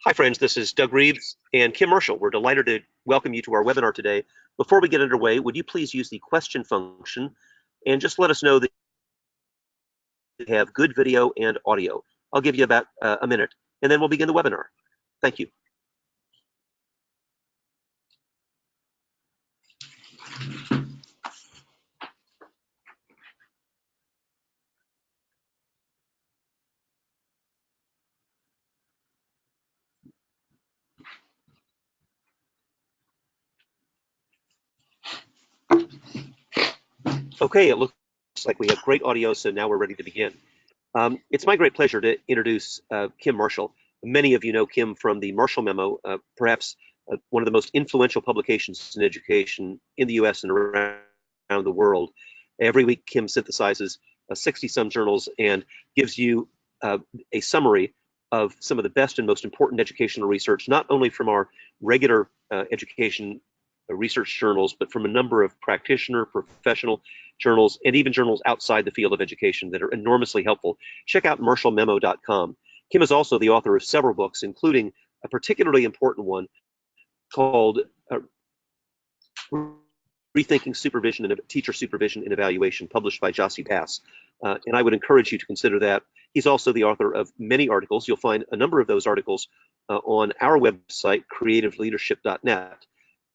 Hi friends, this is Doug Reeves and Kim Marshall. We're delighted to welcome you to our webinar today. Before we get underway, would you please use the question function and just let us know that you have good video and audio. I'll give you about a minute and then we'll begin the webinar. Thank you. Okay, it looks like we have great audio, so now we're ready to begin. It's my great pleasure to introduce Kim Marshall. Many of you know Kim from the Marshall Memo, perhaps one of the most influential publications in education in the US and around the world. Every week, Kim synthesizes 60-some journals and gives you a summary of some of the best and most important educational research, not only from our regular education research journals, but from a number of practitioner, professional journals, and even journals outside the field of education that are enormously helpful. Check out marshallmemo.com. Kim is also the author of several books, including a particularly important one called Rethinking Supervision and Teacher Supervision and Evaluation, published by Jossy Bass. And I would encourage you to consider that. He's also the author of many articles. You'll find a number of those articles on our website, creativeleadership.net.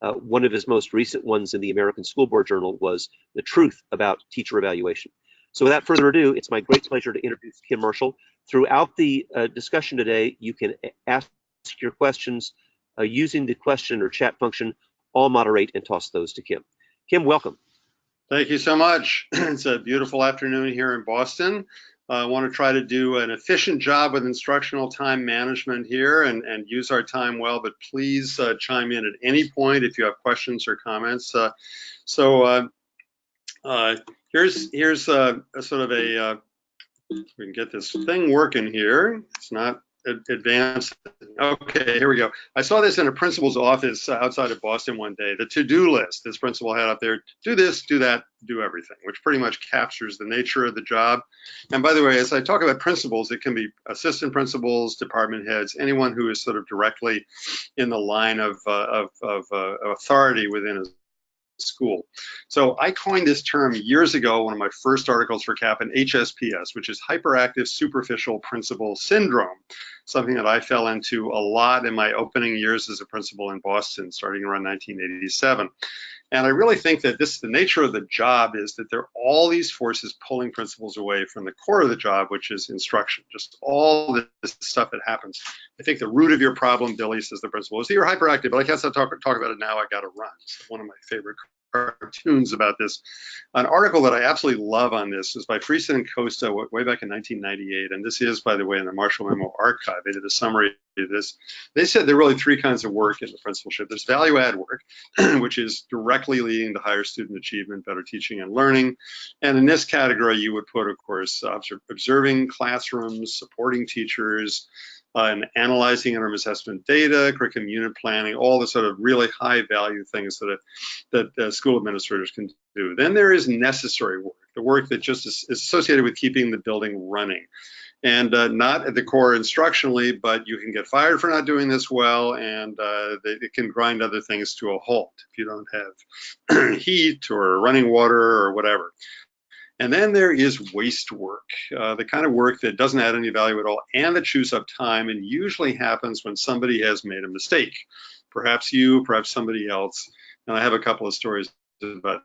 One of his most recent ones in the American School Board Journal was The Truth About Teacher Evaluation. So without further ado, it's my great pleasure to introduce Kim Marshall. Throughout the discussion today, you can ask your questions using the question or chat function. I'll moderate and toss those to Kim. Kim, welcome. Thank you so much. It's a beautiful afternoon here in Boston. I want to try to do an efficient job with instructional time management here and use our time well, but please chime in at any point if you have questions or comments. Here's a sort of a, we can get this thing working here. It's not advanced. Okay, here we go. I saw this in a principal's office outside of Boston one day. The to-do list this principal had up there: do this, do that, do everything, which pretty much captures the nature of the job. And by the way, as I talk about principals, it can be assistant principals, department heads, anyone who is sort of directly in the line of authority within a school. So I coined this term years ago, one of my first articles for CAP, in HSPS, which is Hyperactive Superficial Principal Syndrome, something that I fell into a lot in my opening years as a principal in Boston, starting around 1987. And I really think that the nature of the job is that there are all these forces pulling principals away from the core of the job, which is instruction, just all this stuff that happens. I think the root of your problem, Billy, says the principal, is that you're hyperactive, but I can't stop talk about it now. I got to run. It's one of my favorite cartoons about this. An article that I absolutely love on this is by Friesen and Costa way back in 1998. And this is, by the way, in the Marshall Memo archive. They did a summary of this. They said there are really three kinds of work in the principalship. There's value add work, which is directly leading to higher student achievement, better teaching and learning. And in this category, you would put, of course, observing classrooms, supporting teachers, and analyzing interim assessment data, curriculum unit planning, all the sort of really high value things that school administrators can do. Then there is necessary work, the work that just is associated with keeping the building running. And not at the core instructionally, but you can get fired for not doing this well, and it can grind other things to a halt if you don't have heat or running water or whatever. And then there is waste work, the kind of work that doesn't add any value at all and that chews up time, and usually happens when somebody has made a mistake. Perhaps you, perhaps somebody else. And I have a couple of stories about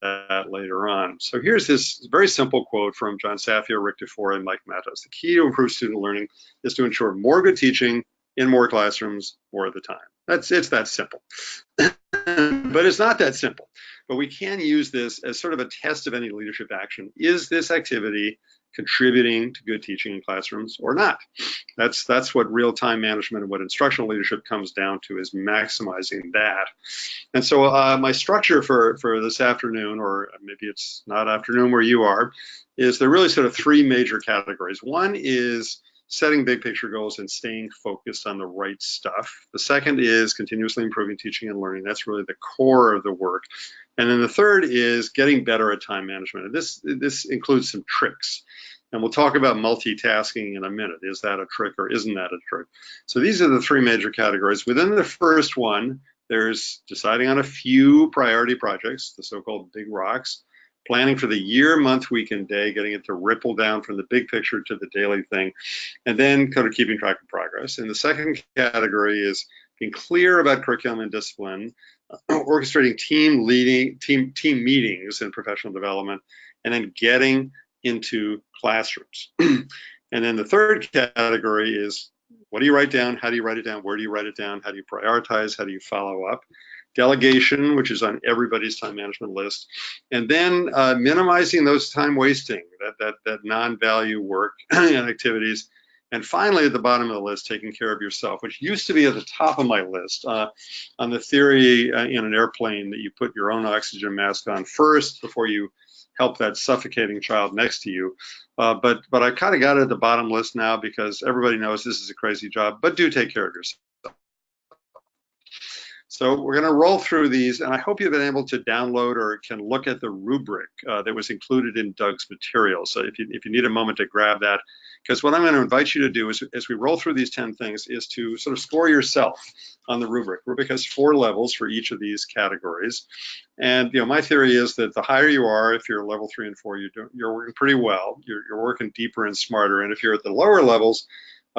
that later on. So here's this very simple quote from John Safio, Rick DeFore, and Mike Matos. The key to improve student learning is to ensure more good teaching in more classrooms more of the time. It's that simple. But it's not that simple. But we can use this as sort of a test of any leadership action. Is this activity contributing to good teaching in classrooms or not? That's what real-time management and what instructional leadership comes down to, is maximizing that. And so my structure for this afternoon, or maybe it's not afternoon where you are, is there are really sort of three major categories. One is setting big picture goals and staying focused on the right stuff. The second is continuously improving teaching and learning. That's really the core of the work. And then the third is getting better at time management. And this includes some tricks. And we'll talk about multitasking in a minute. Is that a trick or isn't that a trick? So these are the three major categories. Within the first one, there's deciding on a few priority projects, the so-called big rocks, planning for the year, month, week, and day, getting it to ripple down from the big picture to the daily thing, and then kind of keeping track of progress. And the second category is being clear about curriculum and discipline, orchestrating team meetings and professional development, and then getting into classrooms. And then the third category is, what do you write down? How do you write it down? Where do you write it down? How do you prioritize? How do you follow up? Delegation, which is on everybody's time management list, and then minimizing those time wasting, that non-value work and activities. And finally, at the bottom of the list, taking care of yourself, which used to be at the top of my list on the theory in an airplane that you put your own oxygen mask on first before you help that suffocating child next to you. But I kind of got it at the bottom list now because everybody knows this is a crazy job, but do take care of yourself. So we're going to roll through these, and I hope you've been able to download or can look at the rubric that was included in Doug's material. So if you need a moment to grab that, because what I'm going to invite you to do is, as we roll through these 10 things, is to sort of score yourself on the rubric. Rubric has 4 levels for each of these categories. And my theory is that the higher you are, if you're level 3 and 4, you're working pretty well. You're working deeper and smarter. And if you're at the lower levels,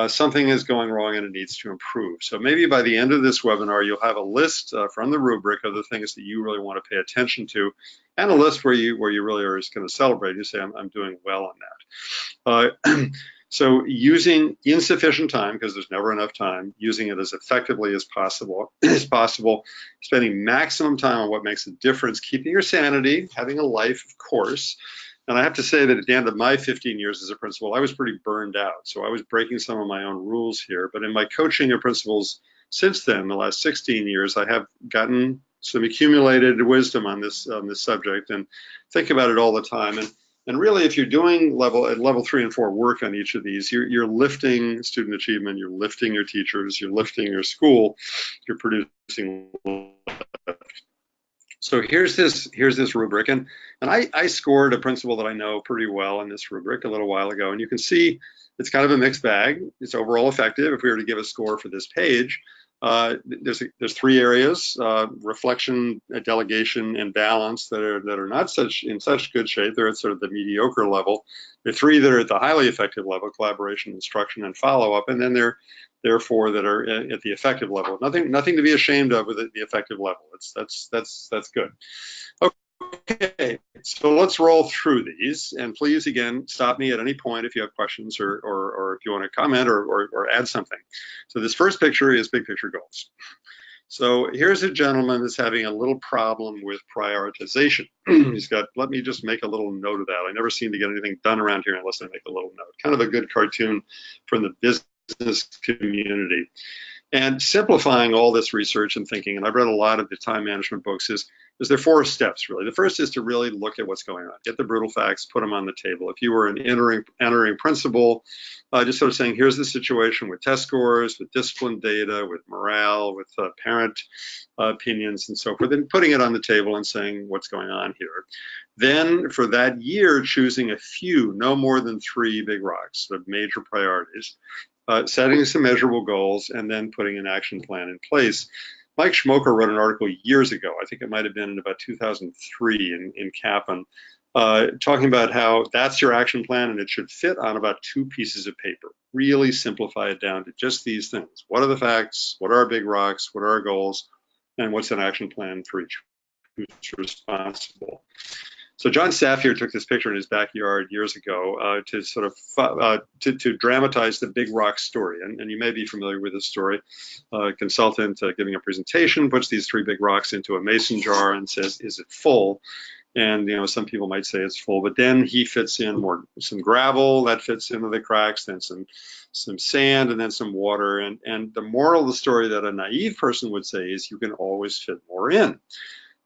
something is going wrong and it needs to improve. So maybe by the end of this webinar, you'll have a list from the rubric of the things that you really want to pay attention to, and a list where you really are just going to celebrate. You say, I'm doing well on that. So using insufficient time, because there's never enough time, using it as effectively as possible, spending maximum time on what makes a difference, keeping your sanity, having a life, of course. And I have to say that at the end of my 15 years as a principal, I was pretty burned out. So I was breaking some of my own rules here. But in my coaching of principals since then, the last 16 years, I have gotten some accumulated wisdom on this subject and think about it all the time. And really, if you're doing level 3 and 4 work on each of these, you're lifting student achievement, you're lifting your teachers, you're lifting your school, you're producing. So here's this rubric, and I scored a principal that I know pretty well in this rubric a little while ago, and you can see it's kind of a mixed bag. It's overall effective. If we were to give a score for this page, there's 3 areas: reflection, delegation, and balance that are not in such good shape. They're at sort of the mediocre level. There are 3 that are at the highly effective level: collaboration, instruction, and follow-up. And then there are 4 that are at the effective level. Nothing to be ashamed of with the effective level. That's good. Okay, so let's roll through these, and please, again, stop me at any point if you have questions or if you want to comment or add something. So this first picture is big picture goals. So here's a gentleman that's having a little problem with prioritization. He's got, let me just make a little note of that. I never seem to get anything done around here unless I make a little note. Kind of a good cartoon from the business community. And simplifying all this research and thinking, and I've read a lot of the time management books, is there 4 steps, really. The first is to really look at what's going on. Get the brutal facts, put them on the table. If you were an entering principal, just sort of saying, here's the situation with test scores, with discipline data, with morale, with parent opinions, and so forth, and putting it on the table and saying what's going on here. Then for that year, choosing a few, no more than 3 big rocks, the major priorities, setting some measurable goals, and then putting an action plan in place. Mike Schmoker wrote an article years ago, I think it might have been in about 2003 in Kaplan, talking about how that's your action plan and it should fit on about 2 pieces of paper. Really simplify it down to just these things. What are the facts? What are our big rocks? What are our goals? And what's an action plan for each who's responsible? So John Safir took this picture in his backyard years ago to sort of to dramatize the big rock story. And you may be familiar with this story. A consultant giving a presentation puts these 3 big rocks into a mason jar and says, "Is it full?" And some people might say it's full, but then he fits in some gravel that fits into the cracks, then some sand, and then some water. And the moral of the story that a naive person would say is you can always fit more in.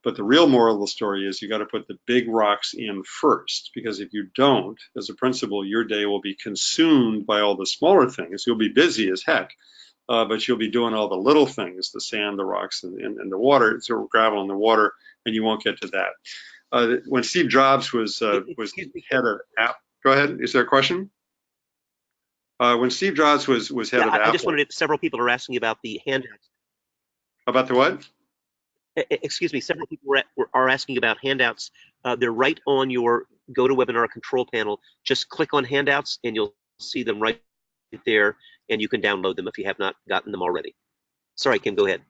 But the real moral of the story is you got to put the big rocks in first, because if you don't, as a principal, your day will be consumed by all the smaller things. You'll be busy as heck, but you'll be doing all the little things, the sand, the rocks, and the water, so gravel and the water, and you won't get to that. When Steve Jobs was head of Apple. Go ahead. Is there a question? When Steve Jobs was head Yeah, of I just Apple, wanted. Several people are asking about the handouts. about the what? Excuse me. Several people are asking about handouts. They're right on your GoToWebinar control panel. Just click on handouts, and you'll see them right there, and you can download them if you have not gotten them already. Sorry, Kim. Go ahead.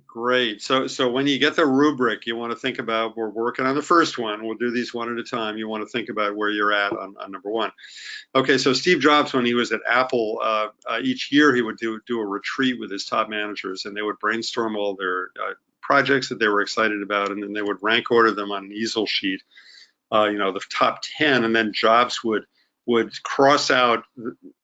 Great. So when you get the rubric, you want to think about, we're working on the first one. We'll do these one at a time. You want to think about where you're at on number one. Okay, so Steve Jobs, when he was at Apple, each year he would do a retreat with his top managers, and they would brainstorm all their projects that they were excited about, and then they would rank order them on an easel sheet, the top 10, and then Jobs would cross out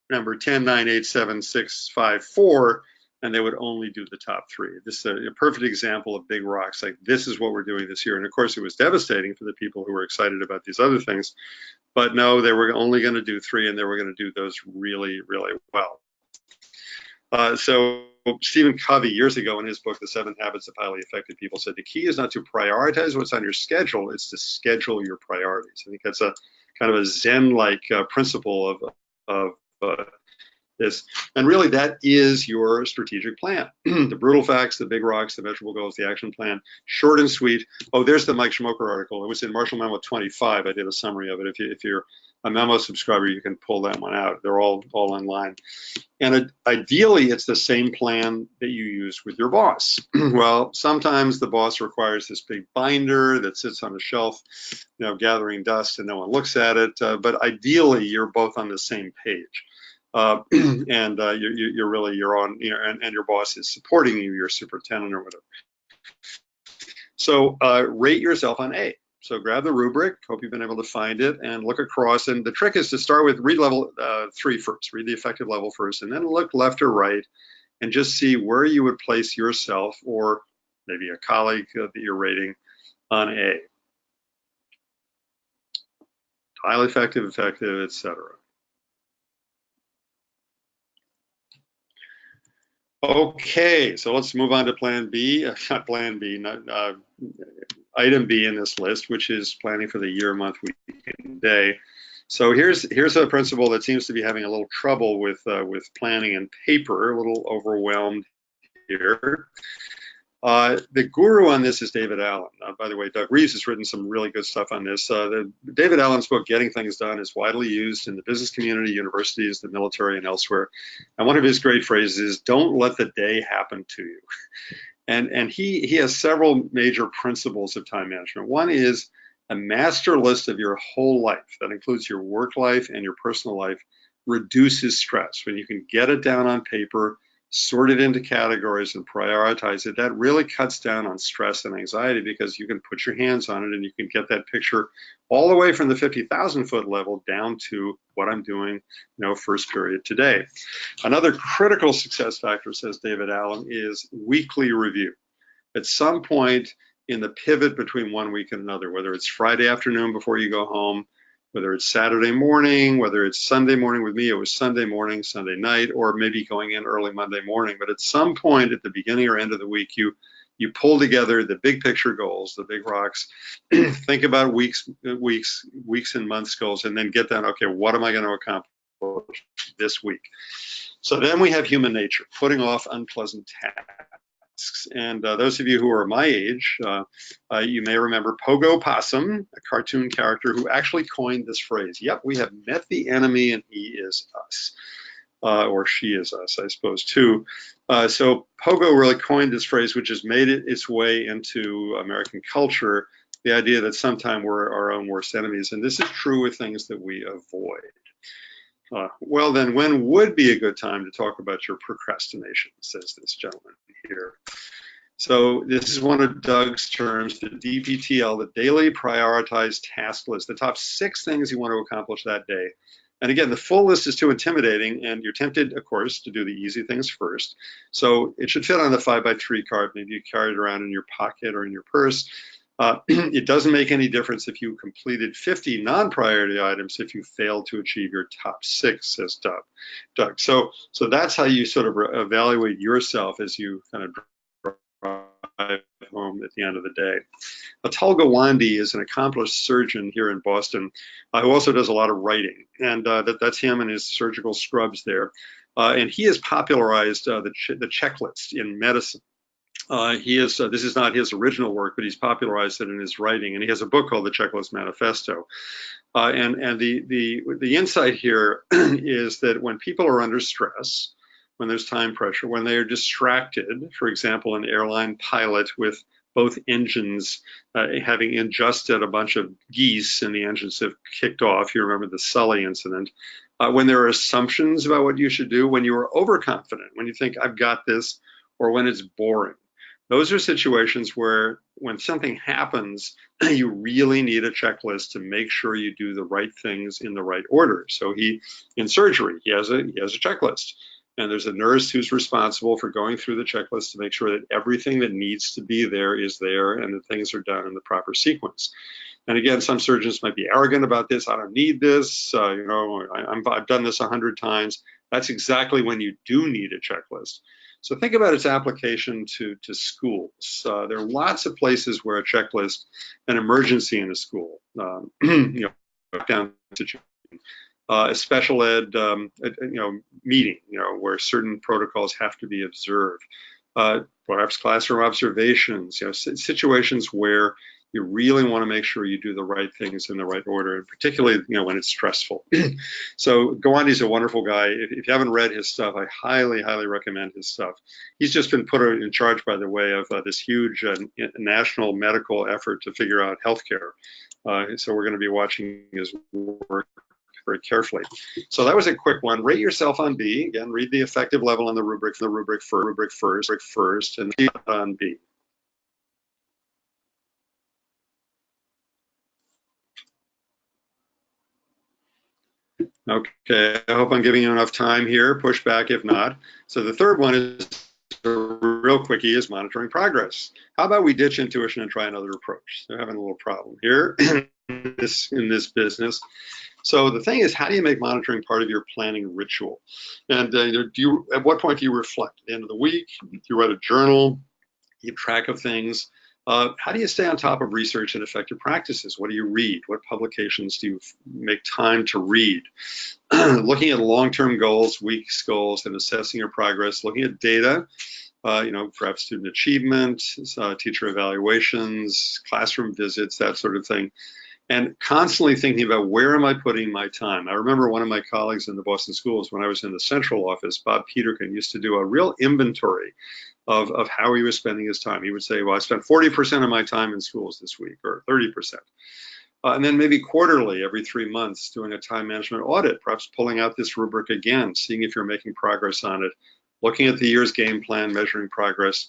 number 10, 9, 8, 7, 6, 5, 4, and they would only do the top 3. This is a perfect example of big rocks. Like, this is what we're doing this year. And of course, it was devastating for the people who were excited about these other things. But no, they were only going to do 3, and they were going to do those really, really well. So Stephen Covey, years ago in his book, The 7 Habits of Highly Effective People, said the key is not to prioritize what's on your schedule, it's to schedule your priorities. I think that's a kind of a Zen-like principle of this. And really, that is your strategic plan. The brutal facts, the big rocks, the measurable goals, the action plan, short and sweet. Oh, there's the Mike Schmoker article. It was in Marshall Memo 25. I did a summary of it. If you're a memo subscriber, you can pull that one out. They're all online. And ideally, it's the same plan that you use with your boss. Well, sometimes the boss requires this big binder that sits on a shelf, gathering dust, and no one looks at it. But ideally, you're both on the same page. And you're on, and your boss is supporting you, your superintendent or whatever. So rate yourself on A. So grab the rubric, hope you've been able to find it, and look across. And the trick is to start with, read level 3 first, read the effective level first, and then look left or right and just see where you would place yourself or maybe a colleague that you're rating on A. Highly effective, etc. Okay, so let's move on to plan B, not plan B, item B in this list, which is planning for the year, month, week, and day. So here's a principle that seems to be having a little trouble with planning and paper, a little overwhelmed here. The guru on this is David Allen. By the way, Doug Reeves has written some really good stuff on this. David Allen's book, Getting Things Done, is widely used in the business community, universities, the military, and elsewhere. And one of his great phrases is, don't let the day happen to you. And he has several major principles of time management. One is a master list of your whole life. That includes your work life and your personal life, reduces stress. When you can get it down on paper, sort it into categories and prioritize it, that really cuts down on stress and anxiety, because you can put your hands on it and you can get that picture all the way from the 50,000 foot level down to what I'm doing, first period today. Another critical success factor, says David Allen, is weekly review. At some point in the pivot between one week and another, whether it's Friday afternoon before you go home, whether it's Saturday morning, whether it's Sunday morning. With me, it was Sunday morning, Sunday night, or maybe going in early Monday morning. But at some point at the beginning or end of the week, you pull together the big picture goals, the big rocks, think about weeks and months goals, and then get down, okay, what am I going to accomplish this week? So then we have human nature, putting off unpleasant tasks. And those of you who are my age, you may remember Pogo Possum, a cartoon character who actually coined this phrase. Yep, we have met the enemy and he is us, or she is us, I suppose, too. So Pogo really coined this phrase, which has made it its way into American culture, the idea that sometimes we're our own worst enemies. And this is true with things that we avoid. Well, then, when would be a good time to talk about your procrastination, says this gentleman here. So this is one of Doug's terms, the DPTL, the daily prioritized task list, the top 6 things you want to accomplish that day. And again, the full list is too intimidating, and you're tempted, of course, to do the easy things first. So it should fit on the 5x3 card. Maybe you carry it around in your pocket or in your purse. It doesn't make any difference if you completed 50 non-priority items if you failed to achieve your top 6, says Doug. So that's how you sort of evaluate yourself as you kind of draw home at the end of the day. Atul Gawande is an accomplished surgeon here in Boston who also does a lot of writing, and that's him and his surgical scrubs there. And he has popularized the checklist in medicine. This is not his original work, but he's popularized it in his writing, and he has a book called The Checklist Manifesto. And the insight here is that when people are under stress, when there's time pressure, when they are distracted, for example, an airline pilot with both engines having ingested a bunch of geese and the engines have kicked off. You remember the Sully incident. When there are assumptions about what you should do, when you are overconfident, when you think, I've got this, or when it's boring. Those are situations where when something happens, you really need a checklist to make sure you do the right things in the right order. So in surgery, he has a checklist. And there's a nurse who's responsible for going through the checklist to make sure that everything that needs to be there is there and that things are done in the proper sequence. And again, some surgeons might be arrogant about this. I don't need this. I've done this 100 times. That's exactly when you do need a checklist. So think about its application to schools. There are lots of places where a checklist, an emergency in a school, down to a special ed, meeting, where certain protocols have to be observed. Perhaps classroom observations, situations where you really want to make sure you do the right things in the right order, and particularly, when it's stressful. So Gawande's a wonderful guy. If you haven't read his stuff, I highly, highly recommend his stuff. He's just been put in charge, by the way, of this huge national medical effort to figure out healthcare. So we're going to be watching his work very carefully. So that was a quick one. Rate yourself on B. Again, read the effective level on the rubric first, and on B. Okay, I hope I'm giving you enough time here. Push back if not. So the third one is a real quickie, is monitoring progress. How about we ditch intuition and try another approach? They're having a little problem here in this business. So the thing is, how do you make monitoring part of your planning ritual? And at what point do you reflect? At the end of the week, do you write a journal, keep track of things? How do you stay on top of research and effective practices? What do you read? What publications do you make time to read? Looking at long-term goals, weeks goals, and assessing your progress. Looking at data, perhaps student achievement, teacher evaluations, classroom visits, that sort of thing. And constantly thinking about, where am I putting my time? I remember one of my colleagues in the Boston schools, when I was in the central office, Bob Peterkin, used to do a real inventory of how he was spending his time. He would say, well, I spent 40% of my time in schools this week, or 30%. And then maybe quarterly, every 3 months, doing a time management audit, perhaps pulling out this rubric again, seeing if you're making progress on it, looking at the year's game plan, measuring progress.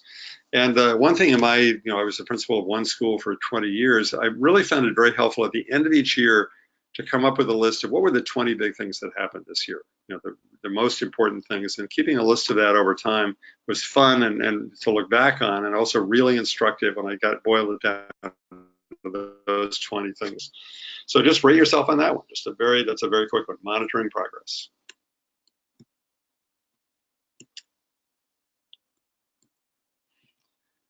And one thing I was the principal of one school for 20 years. I really found it very helpful at the end of each year to come up with a list of what were the 20 big things that happened this year, the most important things. And keeping a list of that over time was fun and to look back on, and also really instructive when I got boiled it down to those 20 things. So just rate yourself on that one. That's a very quick one, monitoring progress.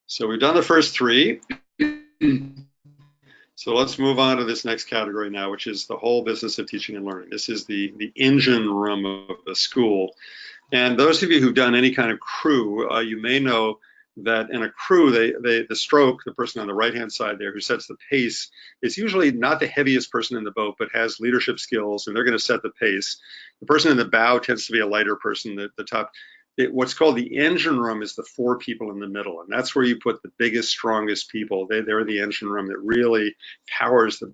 So we've done the first three. So let's move on to this next category now, which is the whole business of teaching and learning. This is the engine room of the school. And those of you who've done any kind of crew, you may know that in a crew, the stroke, the person on the right-hand side there who sets the pace, is usually not the heaviest person in the boat, but has leadership skills, and they're going to set the pace. The person in the bow tends to be a lighter person. The top, what's called the engine room, is the 4 people in the middle, and that's where you put the biggest, strongest people. They're the engine room that really powers the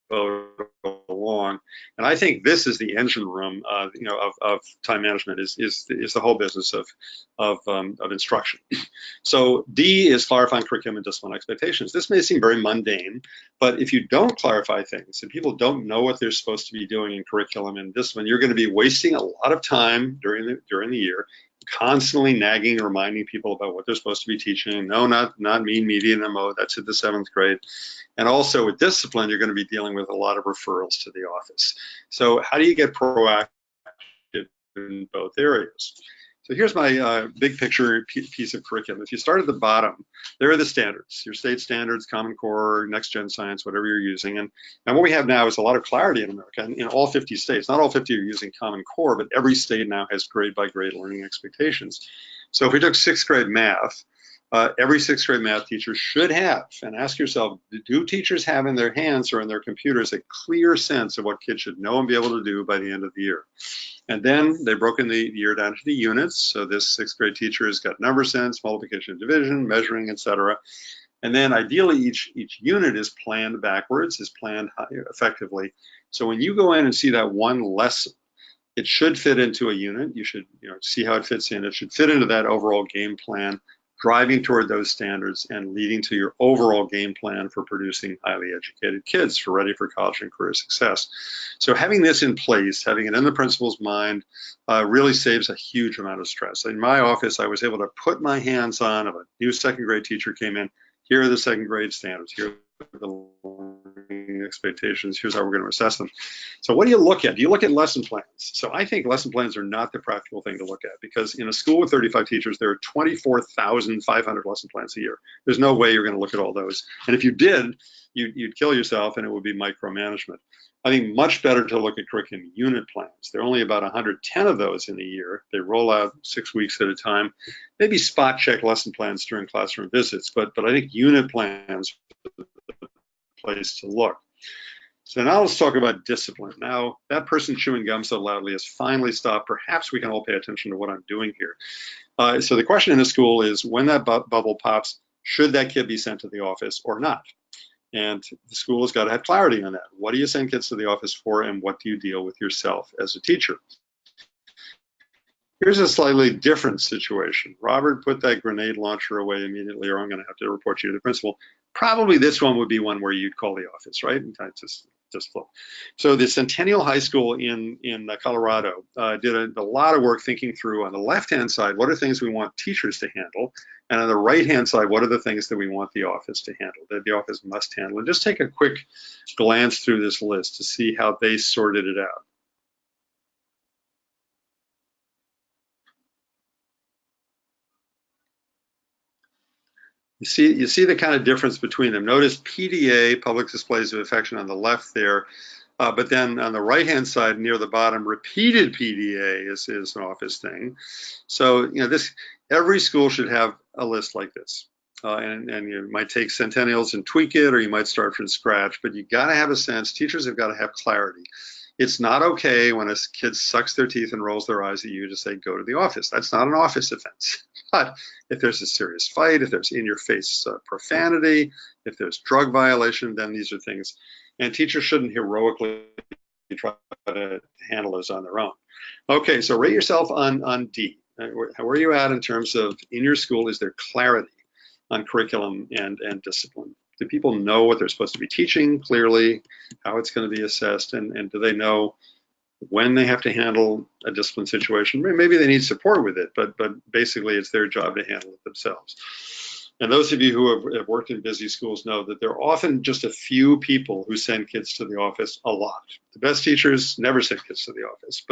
boat along. And I think this is the engine room, of time management, is the whole business of instruction. So D is clarifying curriculum and discipline expectations. This may seem very mundane, but if you don't clarify things and people don't know what they're supposed to be doing in curriculum and discipline, you're going to be wasting a lot of time during the year, constantly nagging and reminding people about what they're supposed to be teaching. No, not mean, median, MO. That's at the 7th grade. And also with discipline, you're going to be dealing with a lot of referrals to the office. So how do you get proactive in both areas? So here's my big picture piece of curriculum. If you start at the bottom, there are the standards, your state standards, Common Core, Next Gen Science, whatever you're using. And what we have now is a lot of clarity in America, and in all 50 states. Not all 50 are using Common Core, but every state now has grade by grade learning expectations. So if we took 6th grade math, every 6th grade math teacher should have, and ask yourself, do teachers have in their hands or in their computers a clear sense of what kids should know and be able to do by the end of the year? And then they've broken the year down into units. So this 6th grade teacher has got number sense, multiplication and division, measuring, etc. And then ideally each unit is planned backwards, is planned effectively. So when you go in and see that one lesson, it should fit into a unit. You should see how it fits in. It should fit into that overall game plan, driving toward those standards and leading to your overall game plan for producing highly educated kids for ready for college and career success. So having this in place, having it in the principal's mind, really saves a huge amount of stress. In my office, I was able to put my hands on, if a new 2nd grade teacher came in, here are the 2nd grade standards, here are the learning expectations, here's how we're going to assess them. So what do you look at? Do you look at lesson plans? So I think lesson plans are not the practical thing to look at, because in a school with 35 teachers, there are 24,500 lesson plans a year. There's no way you're going to look at all those. And if you did, you'd kill yourself, and it would be micromanagement. I think much better to look at curriculum unit plans. There are only about 110 of those in a year. They roll out 6 weeks at a time. Maybe spot check lesson plans during classroom visits, but I think unit plans are the place to look. So now let's talk about discipline. Now, that person chewing gum so loudly has finally stopped. Perhaps we can all pay attention to what I'm doing here. So the question in the school is, when that bubble pops, should that kid be sent to the office or not? And the school has got to have clarity on that. What do you send kids to the office for, and what do you deal with yourself as a teacher? Here's a slightly different situation. Robert, put that grenade launcher away immediately, or I'm going to have to report you to the principal. Probably this one would be one where you'd call the office, right? And just flow. So the Centennial High School in Colorado did a lot of work thinking through, on the left-hand side, what are things we want teachers to handle? And on the right-hand side, what are the things that we want the office to handle, that the office must handle? And just take a quick glance through this list to see how they sorted it out. You see the kind of difference between them. Notice PDA, public displays of affection, on the left there, but then on the right-hand side near the bottom, repeated PDA is an office thing. So every school should have a list like this, and you might take Centennials and tweak it, or you might start from scratch. But you got to have a sense. Teachers have got to have clarity. It's not okay when a kid sucks their teeth and rolls their eyes at you to say, go to the office. That's not an office offense. But if there's a serious fight, if there's in-your-face profanity, if there's drug violation, then these are things. And teachers shouldn't heroically try to handle those on their own. Okay, so rate yourself on D. Where are you at in terms of, in your school, is there clarity on curriculum and discipline? Do people know what they're supposed to be teaching clearly, how it's going to be assessed, and do they know when they have to handle a discipline situation? Maybe they need support with it, but basically it's their job to handle it themselves. And those of you who have worked in busy schools know that there are often just a few people who send kids to the office a lot. The best teachers never send kids to the office,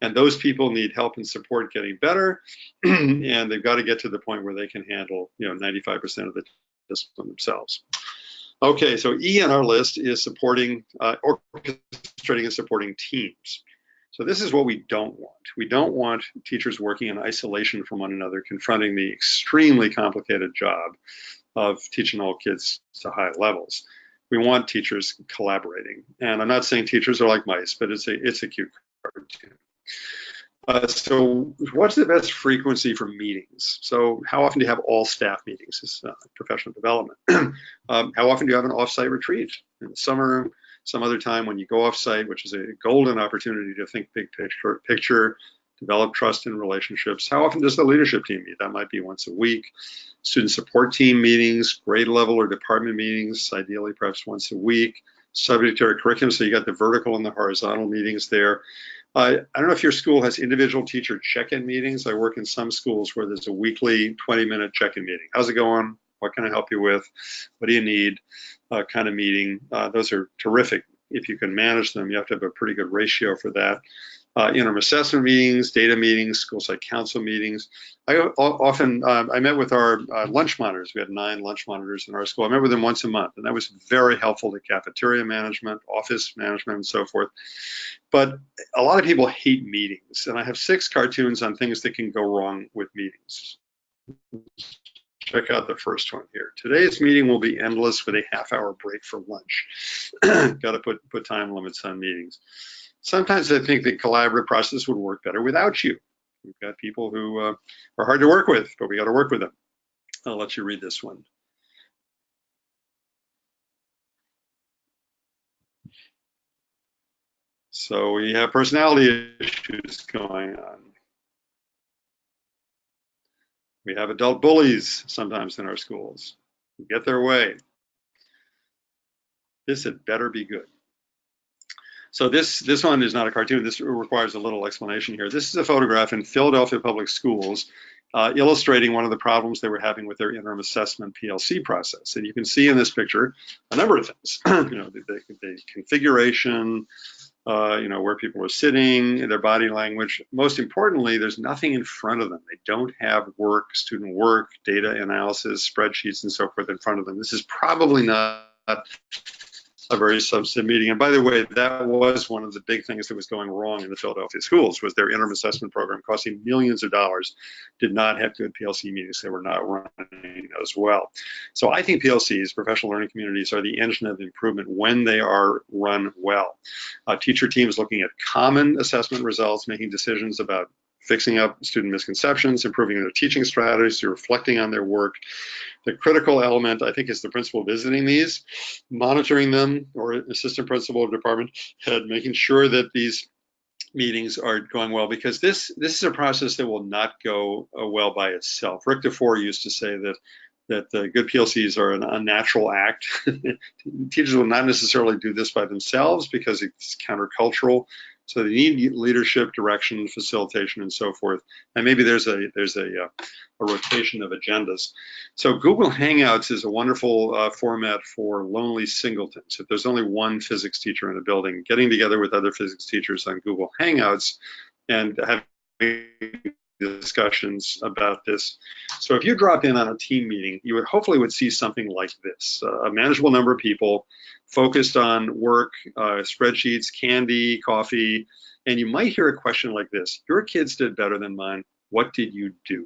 and those people need help and support getting better, and they've got to get to the point where they can handle 95% of the discipline themselves. Okay, so E on our list is supporting, orchestrating and supporting teams. So this is what we don't want. We don't want teachers working in isolation from one another, confronting the extremely complicated job of teaching all kids to high levels. We want teachers collaborating. And I'm not saying teachers are like mice, but it's a cute cartoon. So what's the best frequency for meetings? So how often do you have all staff meetings? It's professional development. How often do you have an off-site retreat? In the summer, some other time when you go off-site, which is a golden opportunity to think big picture, develop trust in relationships. How often does the leadership team meet? That might be once a week. Student support team meetings, grade level or department meetings, ideally perhaps once a week. Subject area curriculum, so you got the vertical and the horizontal meetings there. I don't know if your school has individual teacher check-in meetings. I work in some schools where there's a weekly 20-minute check-in meeting. How's it going? What can I help you with? What do you need? Kind of meeting. Those are terrific if you can manage them, you have to have a pretty good ratio for that. Interim assessment meetings, data meetings, school site council meetings. I often, I met with our lunch monitors. We had 9 lunch monitors in our school. I met with them once a month, and that was very helpful to cafeteria management, office management, and so forth. But a lot of people hate meetings, and I have 6 cartoons on things that can go wrong with meetings. Check out the first one here. Today's meeting will be endless with a half-hour break for lunch. Got to put time limits on meetings. Sometimes I think the collaborative process would work better without you. We've got people who are hard to work with, but we got to work with them. I'll let you read this one. So we have personality issues going on. We have adult bullies sometimes in our schools who get their way. This had better be good. So this one is not a cartoon. This requires a little explanation here. This is a photograph in Philadelphia Public Schools illustrating one of the problems they were having with their interim assessment PLC process. And you can see in this picture a number of things. The configuration, where people are sitting, their body language. Most importantly, there's nothing in front of them. They don't have work, student work, data analysis, spreadsheets, and so forth in front of them. This is probably not a very substantive meeting. And by the way, that was one of the big things that was going wrong in the Philadelphia schools, was their interim assessment program, costing millions of dollars, did not have good PLC meetings. They were not running as well. So I think PLCs, professional learning communities, are the engine of improvement when they are run well. Teacher teams looking at common assessment results, making decisions about fixing up student misconceptions, improving their teaching strategies, reflecting on their work. The critical element, I think, is the principal visiting these, monitoring them, or assistant principal or department head, making sure that these meetings are going well, because this is a process that will not go well by itself. Rick DeFore used to say that good PLCs are an unnatural act. Teachers will not necessarily do this by themselves because it's countercultural. So they need leadership, direction, facilitation, and so forth. And maybe there's a rotation of agendas. So Google Hangouts is a wonderful format for lonely singletons. If there's only one physics teacher in a building, getting together with other physics teachers on Google Hangouts and having discussions about this. So if you drop in on a team meeting, you would hopefully see something like this: a manageable number of people focused on work, spreadsheets, candy, coffee, and you might hear a question like this: your kids did better than mine. What did you do?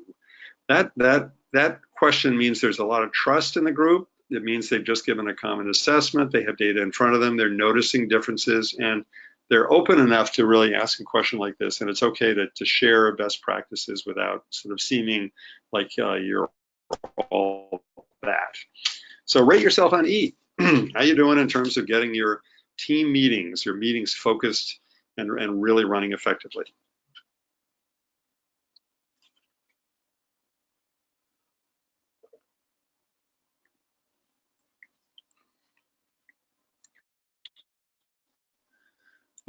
That question means there's a lot of trust in the group. It means they've just given a common assessment. They have data in front of them. They're noticing differences, and they're open enough to really ask a question like this. And it's okay to share best practices without sort of seeming like you're all that. So rate yourself on E. How you doing in terms of getting your team meetings, your meetings focused and really running effectively?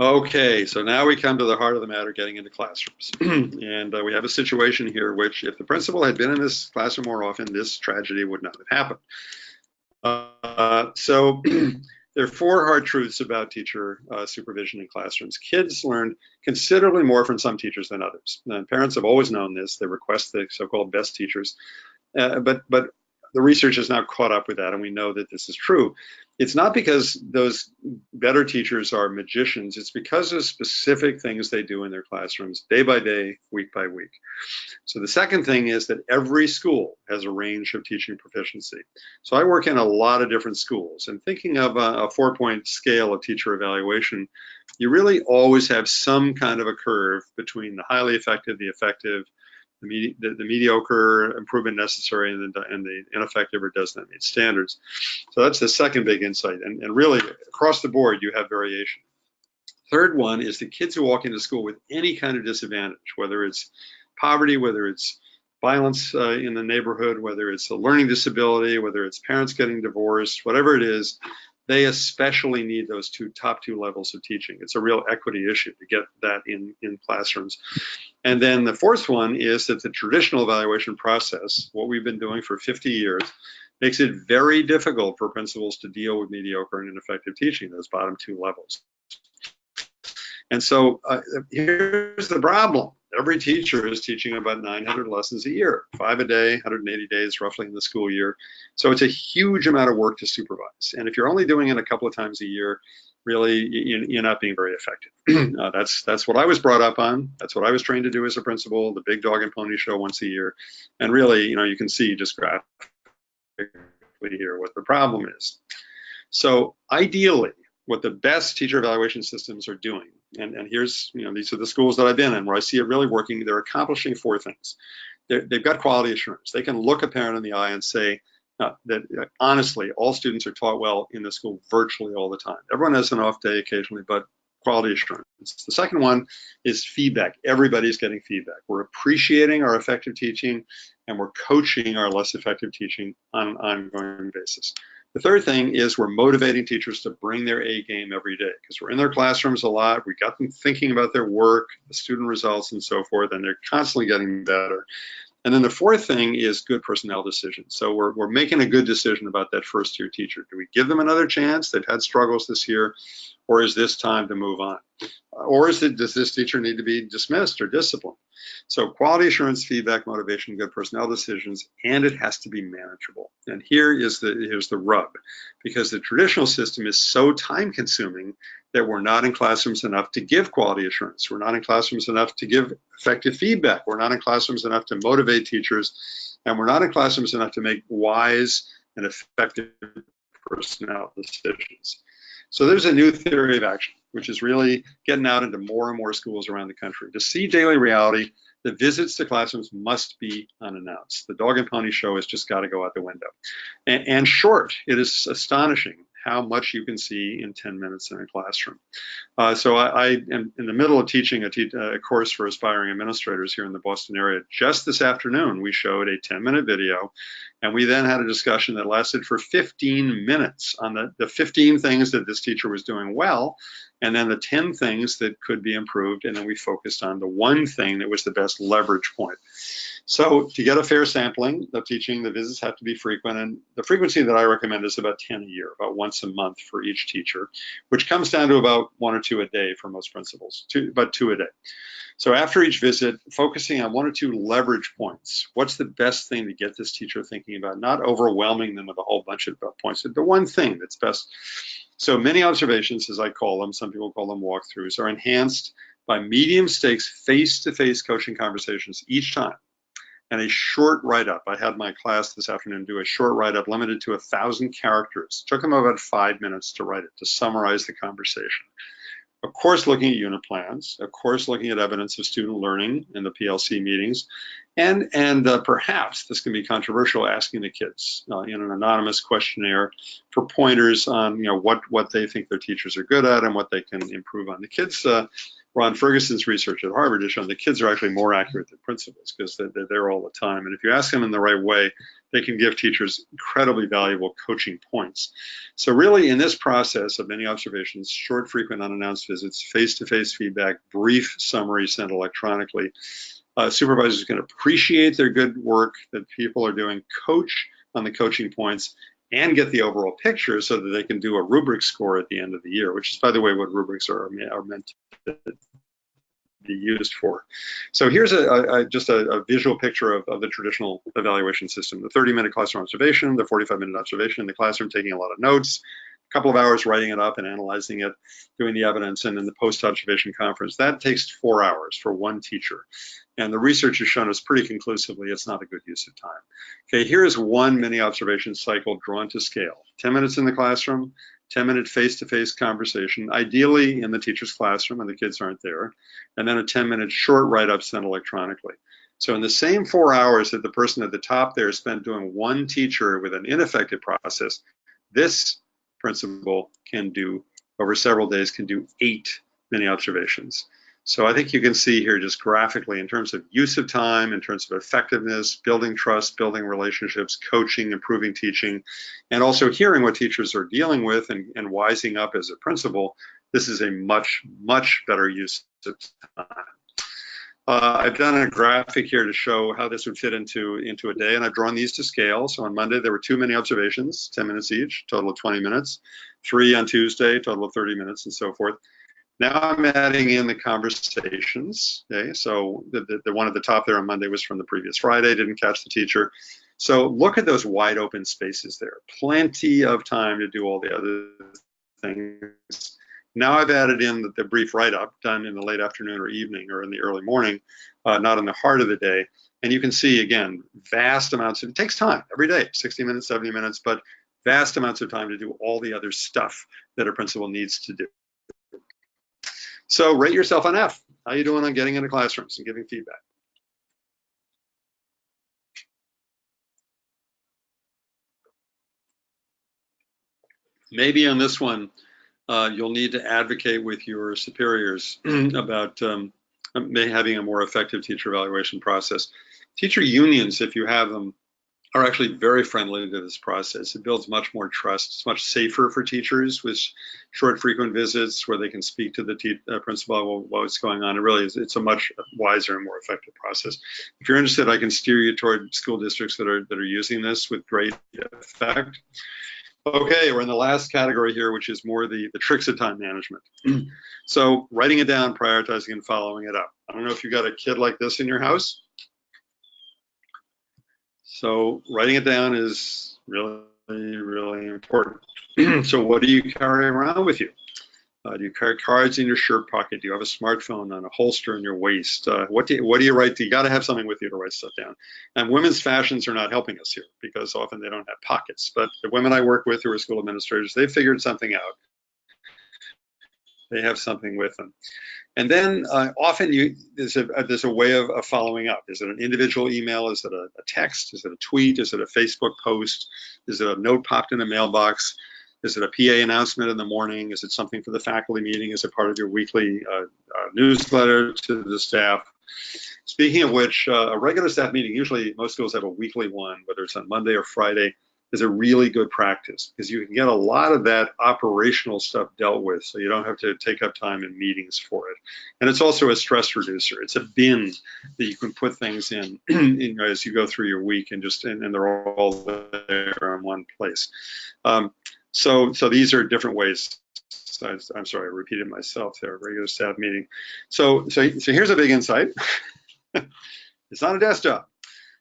Okay, so now we come to the heart of the matter, getting into classrooms. And we have a situation here which, if the principal had been in this classroom more often, this tragedy would not have happened. So there are 4 hard truths about teacher supervision in classrooms. Kids learn considerably more from some teachers than others. And parents have always known this. They request the so-called best teachers. But the research has now caught up with that, and we know that this is true. It's not because those better teachers are magicians. It's because of specific things they do in their classrooms, day by day, week by week. So the second thing is that every school has a range of teaching proficiency. So I work in a lot of different schools, and thinking of a 4-point scale of teacher evaluation, you really always have some kind of a curve between the highly effective, the effective, the mediocre, improvement necessary, and the ineffective or does not meet standards. So that's the second big insight. And really, across the board, you have variation. Third one is the kids who walk into school with any kind of disadvantage, whether it's poverty, whether it's violence in the neighborhood, whether it's a learning disability, whether it's parents getting divorced, whatever it is, they especially need those top two levels of teaching. It's a real equity issue to get that in classrooms. And then the fourth one is that the traditional evaluation process, what we've been doing for 50 years, makes it very difficult for principals to deal with mediocre and ineffective teaching, those bottom two levels. And so here's the problem. Every teacher is teaching about 900 lessons a year, 5 a day, 180 days roughly in the school year. So it's a huge amount of work to supervise. And if you're only doing it a couple of times a year, really, you're not being very effective. That's what I was brought up on. That's what I was trained to do as a principal, the big dog and pony show once a year. And really, you can see just graphically here what the problem is. So ideally, what the best teacher evaluation systems are doing, and here's, these are the schools that I've been in where I see it really working. They're accomplishing four things. They've got quality assurance. They can look a parent in the eye and say that honestly, all students are taught well in the school virtually all the time. Everyone has an off day occasionally, but quality assurance. The second one is feedback. Everybody's getting feedback. We're appreciating our effective teaching and we're coaching our less effective teaching on an ongoing basis. The third thing is we're motivating teachers to bring their A game every day because we're in their classrooms a lot. We got them thinking about their work, the student results, and so forth, and they're constantly getting better. And then the fourth thing is good personnel decisions. So we're making a good decision about that first year teacher. Do we give them another chance? They've had struggles this year, or is this time to move on? Or does this teacher need to be dismissed or disciplined? So quality assurance, feedback, motivation, good personnel decisions, and it has to be manageable. And here's the rub, because the traditional system is so time consuming that we're not in classrooms enough to give quality assurance. We're not in classrooms enough to give effective feedback. We're not in classrooms enough to motivate teachers, and we're not in classrooms enough to make wise and effective personnel decisions. So there's a new theory of action, which is really getting out into more and more schools around the country. To see daily reality, the visits to classrooms must be unannounced. The dog and pony show has just got to go out the window. And short, it is astonishing how much you can see in 10 minutes in a classroom. So I am in the middle of teaching a course for aspiring administrators here in the Boston area. Just this afternoon, we showed a 10-minute video, and we then had a discussion that lasted for 15 minutes on the 15 things that this teacher was doing well, and then the 10 things that could be improved, and then we focused on the one thing that was the best leverage point. So to get a fair sampling of teaching, the visits have to be frequent, and the frequency that I recommend is about 10 a year, about once a month for each teacher, which comes down to about 1 or 2 a day for most principals, about 2 a day. So after each visit, focusing on 1 or 2 leverage points. What's the best thing to get this teacher thinking about? Not overwhelming them with a whole bunch of points, but the one thing that's best. So many observations, as I call them, some people call them walkthroughs, are enhanced by medium stakes face-to-face coaching conversations each time. And a short write-up. I had my class this afternoon do a short write-up limited to 1,000 characters. It took them about 5 minutes to write it, to summarize the conversation. Of course, looking at unit plans, of course, looking at evidence of student learning in the PLC meetings, and perhaps, this can be controversial, asking the kids in an anonymous questionnaire for pointers on what they think their teachers are good at and what they can improve on. The kids, Ron Ferguson's research at Harvard has shown the kids are actually more accurate than principals because they're there all the time. And if you ask them in the right way, they can give teachers incredibly valuable coaching points. So really in this process of many observations, short, frequent, unannounced visits, face-to-face feedback, brief summary sent electronically, supervisors can appreciate their good work that people are doing, coach on the coaching points, and get the overall picture so that they can do a rubric score at the end of the year, which is, by the way, what rubrics are meant to be used for. So here's just a visual picture of the traditional evaluation system: the 30-minute classroom observation, the 45-minute observation in the classroom, taking a lot of notes, a couple of hours writing it up and analyzing it, doing the evidence, and then the post-observation conference. That takes 4 hours for one teacher. And the research has shown us pretty conclusively it's not a good use of time. Okay, here is one mini observation cycle drawn to scale. 10 minutes in the classroom, 10-minute face-to-face conversation, ideally in the teacher's classroom when the kids aren't there, and then a 10-minute short write-up sent electronically. So in the same 4 hours that the person at the top there spent doing one teacher with an ineffective process, this principal can do, over several days, can do 8 mini observations. So I think you can see here just graphically in terms of use of time, in terms of effectiveness, building trust, building relationships, coaching, improving teaching, and also hearing what teachers are dealing with and wising up as a principal. This is a much, much better use of time. I've done a graphic here to show how this would fit into a day, and I've drawn these to scale. So on Monday, there were 2 mini observations, 10 minutes each, total of 20 minutes. 3 on Tuesday, total of 30 minutes, and so forth. Now I'm adding in the conversations. Okay, so the one at the top there on Monday was from the previous Friday, didn't catch the teacher. So look at those wide open spaces there. Plenty of time to do all the other things. Now I've added in the brief write-up done in the late afternoon or evening or in the early morning, not in the heart of the day. And you can see, again, vast amounts of, it takes time every day, 60 minutes, 70 minutes, but vast amounts of time to do all the other stuff that a principal needs to do. So rate yourself on F. How you doing on getting into classrooms and giving feedback? Maybe on this one, you'll need to advocate with your superiors about having a more effective teacher evaluation process. Teacher unions, if you have them, are actually very friendly to this process. It builds much more trust. It's much safer for teachers with short, frequent visits where they can speak to the principal about what's going on. It really is, it's a much wiser and more effective process. If you're interested, I can steer you toward school districts that are using this with great effect. Okay, we're in the last category here, which is more the tricks of time management. So writing it down, prioritizing, and following it up. I don't know if you've got a kid like this in your house. So writing it down is really, really important. So what do you carry around with you? Do you carry cards in your shirt pocket? Do you have a smartphone on a holster in your waist? What do you write? You got to have something with you to write stuff down. And women's fashions are not helping us here because often they don't have pockets. But the women I work with who are school administrators, they've figured something out. They have something with them. And then often there's a way of following up. Is it an individual email? Is it a text? Is it a tweet? Is it a Facebook post? Is it a note popped in a mailbox? Is it a PA announcement in the morning? Is it something for the faculty meeting? Is it part of your weekly newsletter to the staff? Speaking of which, a regular staff meeting, usually most schools have a weekly one, whether it's on Monday or Friday, is a really good practice because you can get a lot of that operational stuff dealt with, so you don't have to take up time in meetings for it. And it's also a stress reducer. It's a bin that you can put things in, as you go through your week, and they're all there in one place. So these are different ways. I'm sorry, I repeated myself there. Regular staff meeting. So here's a big insight. It's not a desk job.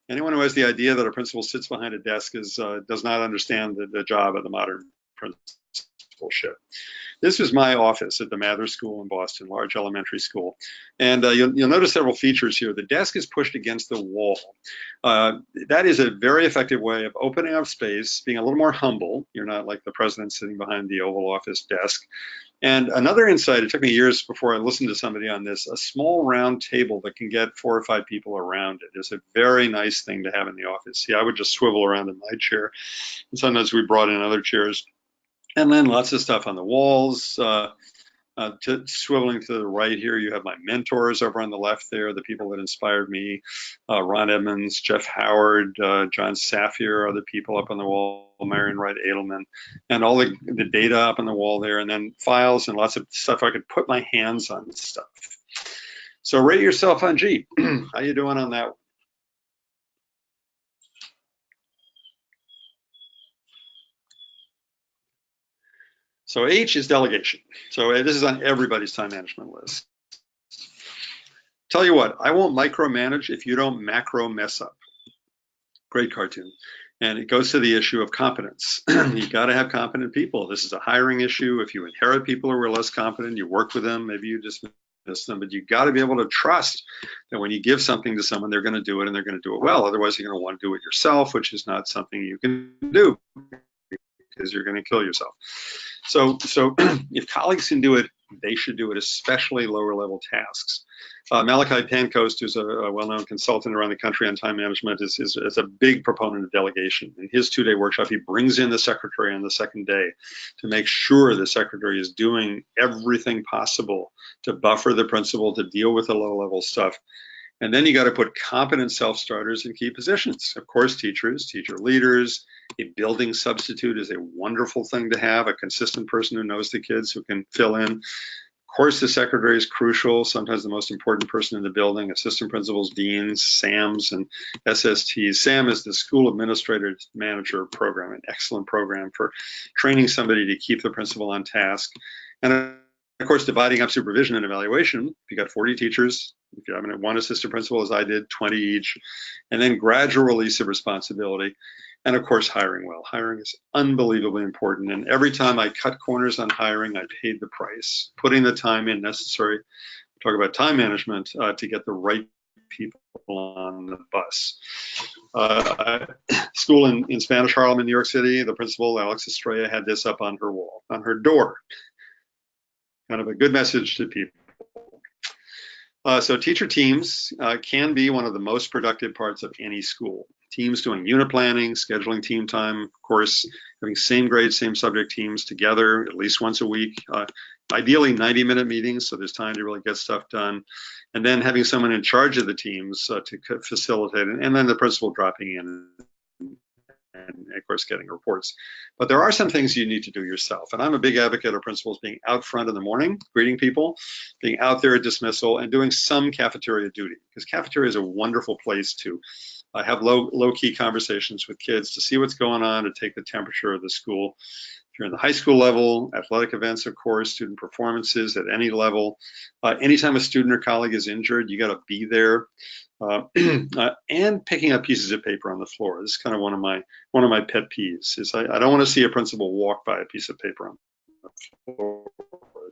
Anyone who has the idea that a principal sits behind a desk does not understand the job of the modern principalship. This is my office at the Mather School in Boston, large elementary school. And you'll notice several features here. The desk is pushed against the wall. That is a very effective way of opening up space, being a little more humble. You're not like the president sitting behind the Oval Office desk. And another insight, it took me years before I listened to somebody on this, a small round table that can get 4 or 5 people around it is a very nice thing to have in the office. See, I would just swivel around in my chair. And sometimes we brought in other chairs. And then lots of stuff on the walls. Swiveling to the right here, you have my mentors over on the left there, the people that inspired me, Ron Edmonds, Jeff Howard, John Safier, other people up on the wall, Marion Wright Edelman, and all the data up on the wall there, and then files and lots of stuff I could put my hands on stuff. So rate yourself on G. How you doing on that? So H is delegation. So this is on everybody's time management list. Tell you what, I won't micromanage if you don't macro mess up. Great cartoon. And it goes to the issue of competence. You got to have competent people. This is a hiring issue. If you inherit people who are less competent, you work with them, maybe you dismiss them, but you got to be able to trust that when you give something to someone, they're going to do it and they're going to do it well. Otherwise, you're going to want to do it yourself, which is not something you can do because you're going to kill yourself. So if colleagues can do it, they should do it, especially lower level tasks. Malachi Pancoast, who's a well-known consultant around the country on time management, is a big proponent of delegation. In his 2-day workshop, he brings in the secretary on the second day to make sure the secretary is doing everything possible to buffer the principal, to deal with the low-level stuff. And then you got to put competent self-starters in key positions. Of course, teachers, teacher leaders. A building substitute is a wonderful thing to have, a consistent person who knows the kids, who can fill in. course, the secretary is crucial, sometimes the most important person in the building, assistant principals, deans, SAMs, and SSTs. SAM is the School Administrator Manager Program, an excellent program for training somebody to keep the principal on task. And of course, dividing up supervision and evaluation. If you got 40 teachers, if you have one assistant principal, as I did, 20 each, and then gradual release of responsibility. And of course, hiring well. Hiring is unbelievably important. And every time I cut corners on hiring, I paid the price, putting the time in necessary. Talk about time management to get the right people on the bus. School in Spanish Harlem in New York City, the principal, Alex Estrella, had this up on her wall, on her door. Kind of a good message to people. So teacher teams can be one of the most productive parts of any school. Teams doing unit planning, scheduling team time, of course, having same grade, same subject teams together at least once a week. Ideally 90-minute meetings, so there's time to really get stuff done. And then having someone in charge of the teams to facilitate it, and then the principal dropping in and of course getting reports. But there are some things you need to do yourself. And I'm a big advocate of principals being out front in the morning, greeting people, being out there at dismissal, and doing some cafeteria duty, because cafeteria is a wonderful place to have low-key conversations with kids, to see what's going on, to take the temperature of the school. If you're in the high school level, athletic events, of course, student performances at any level. Anytime a student or colleague is injured, you got to be there. And picking up pieces of paper on the floor. This is kind of one of my pet peeves. Is I don't want to see a principal walk by a piece of paper on the floor.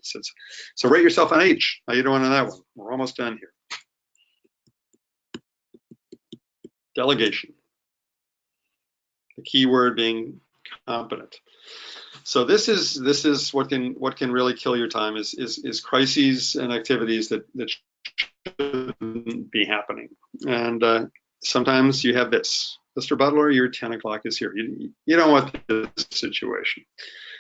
So rate yourself on H. How you doing on that one? We're almost done here. Delegation. The key word being competent. So this is what can really kill your time is crises and activities that shouldn't be happening. And sometimes you have this. Mr. Butler, your 10 o'clock is here. You don't want this situation.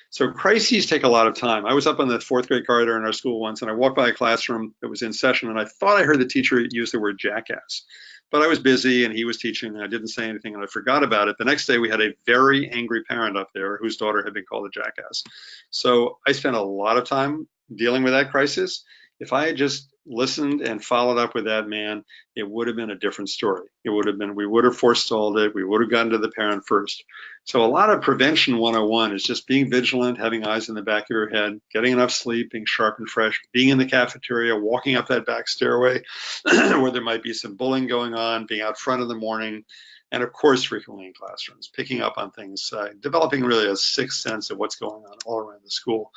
So crises take a lot of time. I was up on the 4th grade corridor in our school once, and I walked by a classroom that was in session, and I thought I heard the teacher use the word jackass. But I was busy, and he was teaching, and I didn't say anything, and I forgot about it. The next day, we had a very angry parent up there whose daughter had been called a jackass. So I spent a lot of time dealing with that crisis. If I had just listened and followed up with that man, it would have been a different story. It would have been, we would have forestalled it. We would have gotten to the parent first. So a lot of prevention 101 is just being vigilant, having eyes in the back of your head, getting enough sleep, being sharp and fresh, being in the cafeteria, walking up that back stairway where there might be some bullying going on, being out front in the morning, and of course, frequently in classrooms, picking up on things, developing really a sixth sense of what's going on all around the school.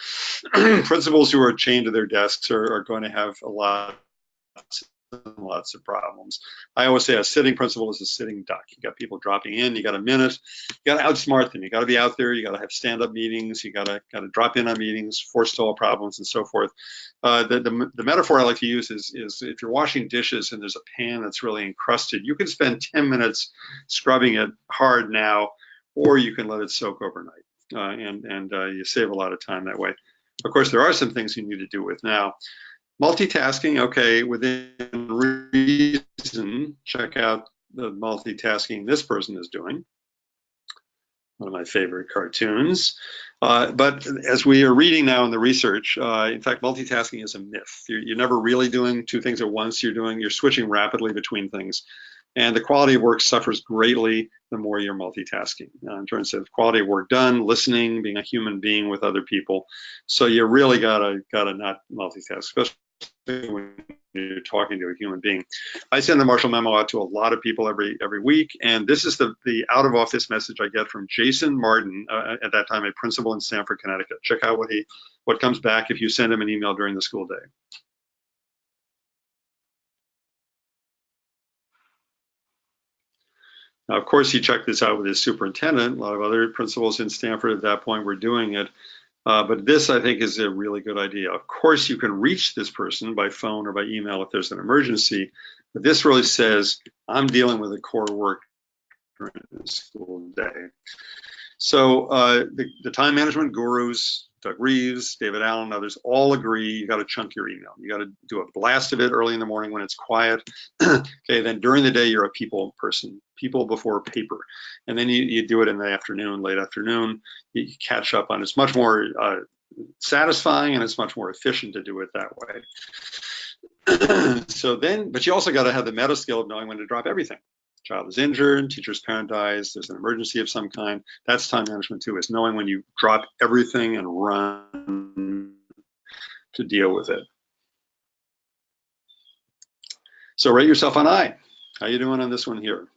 Principals who are chained to their desks are going to have lots of problems. I always say a sitting principal is a sitting duck. You got people dropping in, you got a minute, you got to outsmart them. You got to be out there, you got to have stand-up meetings, you got to drop in on meetings, forestall problems, and so forth. The metaphor I like to use is if you're washing dishes and there's a pan that's really encrusted, you can spend 10 minutes scrubbing it hard now, or you can let it soak overnight, and you save a lot of time that way. Of course, there are some things you need to do with now. Multitasking, okay, within reason, check out the multitasking this person is doing. One of my favorite cartoons. But as we are reading now in the research, in fact, multitasking is a myth. You're never really doing two things at once. You're switching rapidly between things. And the quality of work suffers greatly the more you're multitasking in terms of quality of work done, listening, being a human being with other people. So you really gotta not multitask, especially when you're talking to a human being. I send the Marshall memo out to a lot of people every week, and this is the out of office message I get from Jason Martin, at that time a principal in Stamford, Connecticut. Check out what comes back if you send him an email during the school day. Now, of course, he checked this out with his superintendent. A lot of other principals in Stamford at that point were doing it. But this, I think, is a really good idea. Of course, you can reach this person by phone or by email if there's an emergency. But this really says, I'm dealing with the core work during the school day. So the time management gurus, Doug Reeves, David Allen, others all agree you got to chunk your email. You got to do a blast of it early in the morning when it's quiet. Okay, then during the day, you're a people person, people before paper. And then you do it in the afternoon, late afternoon. You catch up on it. It's much more satisfying, and it's much more efficient to do it that way. So then, but you also got to have the meta skill of knowing when to drop everything. Child is injured, teacher's parent dies, there's an emergency of some kind. That's time management too, is knowing when you drop everything and run to deal with it. So rate yourself on I. How you doing on this one here?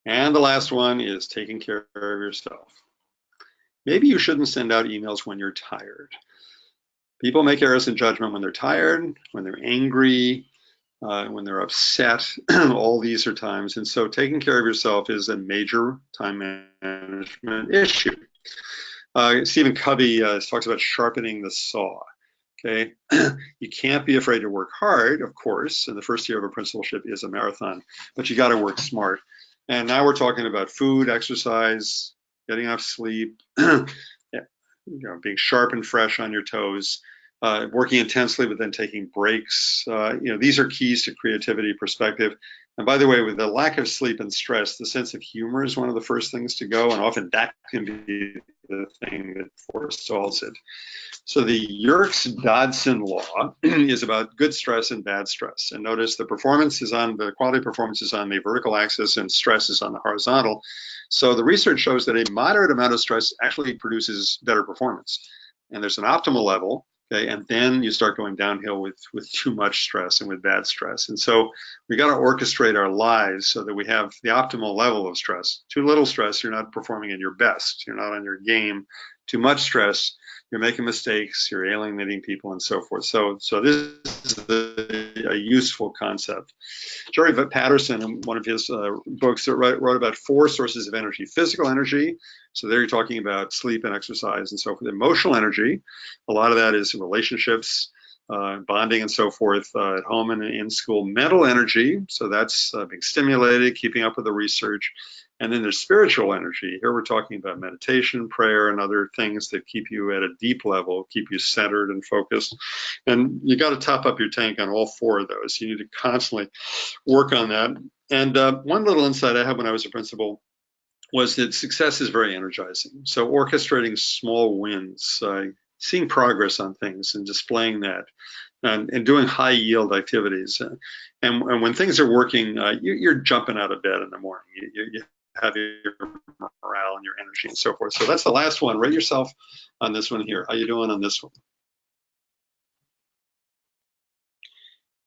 And the last one is taking care of yourself. Maybe you shouldn't send out emails when you're tired. People make errors in judgment when they're tired, when they're angry, when they're upset. All these are times. And so taking care of yourself is a major time management issue. Stephen Covey talks about sharpening the saw. Okay, you can't be afraid to work hard, of course, and the first year of a principalship is a marathon, but you got to work smart. And now we're talking about food, exercise, getting enough sleep, being sharp and fresh on your toes, working intensely, but then taking breaks. These are keys to creativity, perspective. And by the way, with the lack of sleep and stress, the sense of humor is one of the first things to go, and often that can be the thing that forestalls it. So the Yerkes-Dodson Law is about good stress and bad stress. And notice the quality of performance is on the vertical axis and stress is on the horizontal. So the research shows that a moderate amount of stress actually produces better performance. And there's an optimal level, okay, and then you start going downhill with too much stress and with bad stress. And so we got to orchestrate our lives so that we have the optimal level of stress. Too little stress, you're not performing at your best. You're not on your game. Too much stress, you're making mistakes, you're alienating people, and so forth. So this is a useful concept. Jerry Patterson, in one of his books, wrote about 4 sources of energy. Physical energy, so there you're talking about sleep and exercise and so forth. Emotional energy, a lot of that is relationships, bonding and so forth at home and in school. Mental energy, so that's being stimulated, keeping up with the research. And then there's spiritual energy. Here we're talking about meditation, prayer, and other things that keep you at a deep level, keep you centered and focused. And you got to top up your tank on all 4 of those. You need to constantly work on that. And one little insight I had when I was a principal was that success is very energizing. So orchestrating small wins, seeing progress on things and displaying that, and doing high yield activities. And when things are working, you're jumping out of bed in the morning. You have your morale and your energy and so forth. So that's the last one. Rate yourself on this one here. How you doing on this one?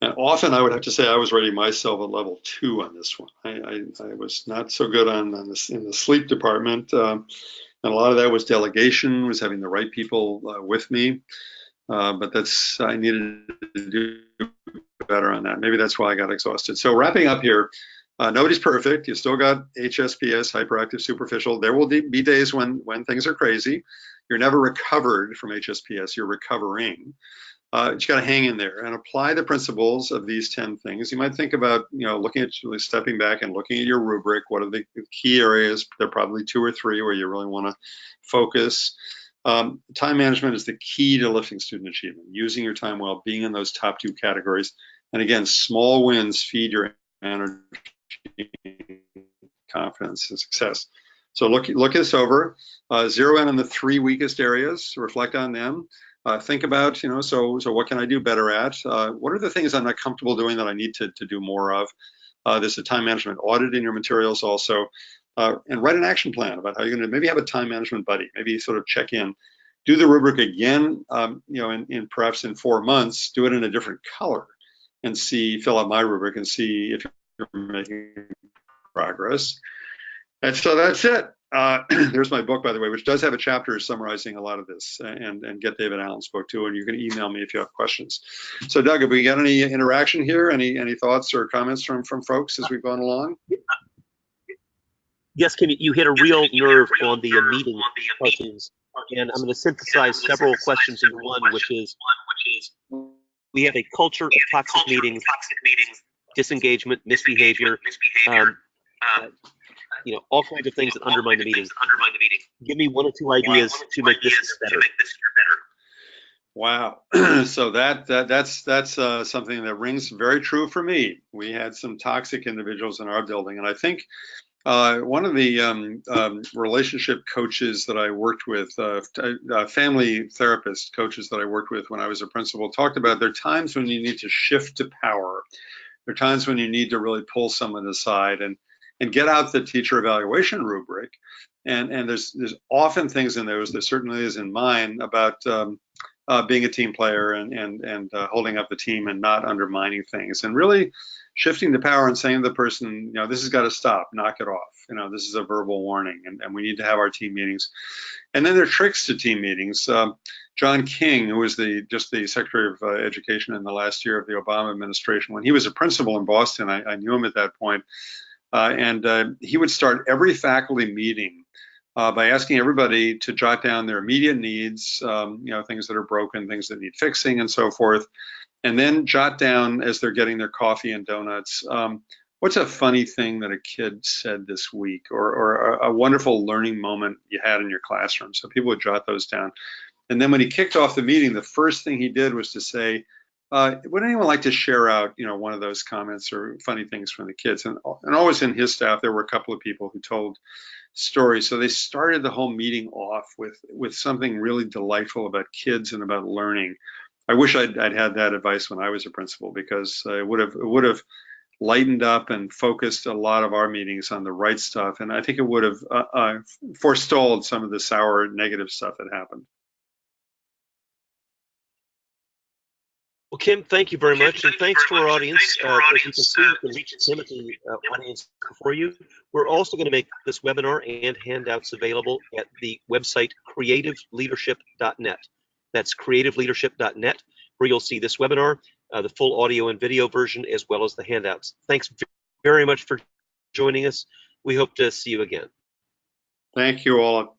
And often I would have to say I was rating myself at level 2 on this one. I was not so good on this in the sleep department. And a lot of that was delegation, was having the right people with me. But I needed to do better on that. Maybe that's why I got exhausted. So wrapping up here, nobody's perfect. You still got HSPS, hyperactive superficial. There will be days when things are crazy. You're never recovered from HSPS. You're recovering. You got to hang in there and apply the principles of these 10 things. You might think about, stepping back and looking at your rubric. What are the key areas? There are probably 2 or 3 where you really want to focus. Time management is the key to lifting student achievement, using your time well, being in those top 2 categories. And again, small wins feed your energy, confidence, and success. So look this over, zero in on the 3 weakest areas, reflect on them. Think about, so what can I do better at? What are the things I'm not comfortable doing that I need to do more of? There's a time management audit in your materials also. And write an action plan about how you're going to maybe have a time management buddy, maybe sort of check in, do the rubric again, in perhaps in 4 months, do it in a different color and fill out my rubric and see if you're making progress. And so that's it. There's my book, by the way, which does have a chapter summarizing a lot of this, and get David Allen's book too. And you can email me if you have questions. So Doug, have we got any interaction here? Any thoughts or comments from folks as we've gone along? Yes, Kim, you hit a real nerve on the meeting questions, and I'm going to synthesize several questions into one, which is, we have a culture of toxic meetings, disengagement, misbehavior, all kinds of things that undermine the meeting. Give me 1 or 2 ideas to make this better. Wow. So that's something that rings very true for me. We had some toxic individuals in our building, and I think one of the relationship coaches that I worked with, family therapist coaches that I worked with when I was a principal, talked about there are times when you need to shift to power. There are times when you need to really pull someone aside and get out the teacher evaluation rubric. And there's often things in those, there certainly is in mine, about being a team player and holding up the team and not undermining things, and really shifting the power and saying to the person, this has got to stop, knock it off. This is a verbal warning, and we need to have our team meetings. And then there are tricks to team meetings. John King, who was just the Secretary of Education in the last year of the Obama administration, when he was a principal in Boston, I knew him at that point, and he would start every faculty meeting by asking everybody to jot down their immediate needs, things that are broken, things that need fixing, and so forth, and then jot down as they're getting their coffee and donuts, what's a funny thing that a kid said this week, or a wonderful learning moment you had in your classroom. So people would jot those down. And then when he kicked off the meeting, the first thing he did was to say, would anyone like to share out, one of those comments or funny things from the kids? And always in his staff, there were a couple of people who told stories. So they started the whole meeting off with something really delightful about kids and about learning. I wish I'd had that advice when I was a principal, because it would have lightened up and focused a lot of our meetings on the right stuff. And I think it would have forestalled some of the sour, negative stuff that happened. Well, Kim, thank you very much, and thanks to our audience. As you can see, you can reach Kim at the audience before you. We're also going to make this webinar and handouts available at the website creativeleadership.net. That's creativeleadership.net, where you'll see this webinar, the full audio and video version, as well as the handouts. Thanks very much for joining us. We hope to see you again. Thank you all.